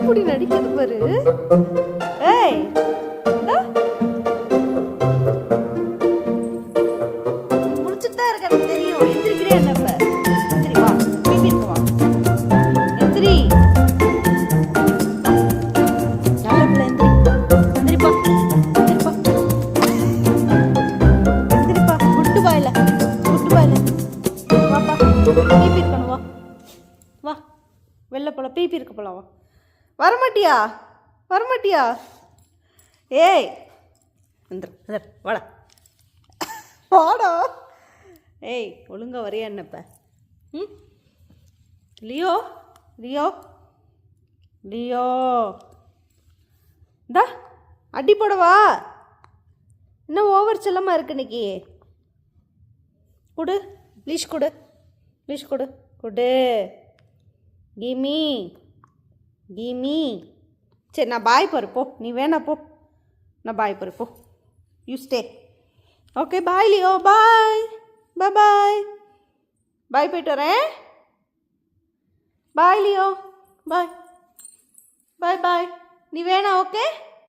எப்படி நடிக்குது பாரு. ஏய் முடிச்சுட்டு தான் இருக்க, எனக்கு தெரியும். எந்திரிக்கிறே என்னப்ப எந்திரி, வா பீபி இருக்கு, வா எந்திரி. நல்ல பிள்ளை, எந்திரிப்பா எந்திரிப்பா எந்திரிப்பா. குட்டு பாயில வாப்பா. பீபி இருக்கணும், வா வா. வெளில போகலாம், பீபி இருக்க போகலாம், வா. வரமாட்டியா வரமாட்டியா? ஏய் வந்துரு வாடா வாடா. ஏய் ஒழுங்கா வரையா என்னப்ப? ம் லியோ லியோ லியோ இந்தா அடி போடவா? இன்னும் ஓவர் செல்லமாக இருக்கு இன்னைக்கு. கொடு லீஷ், கொடு லீஷ், கொடு கொடு. கிமி கிமி. சரி நான் பாய் போகிற போ, நீ வேணா போ. நான் பாய் போகிற போ, you stay. Okay bye Leo, bye bye bye bye, போயிட்டு வரேன். Bye Leo, bye bye bye. நீ வேணா, ஓகே.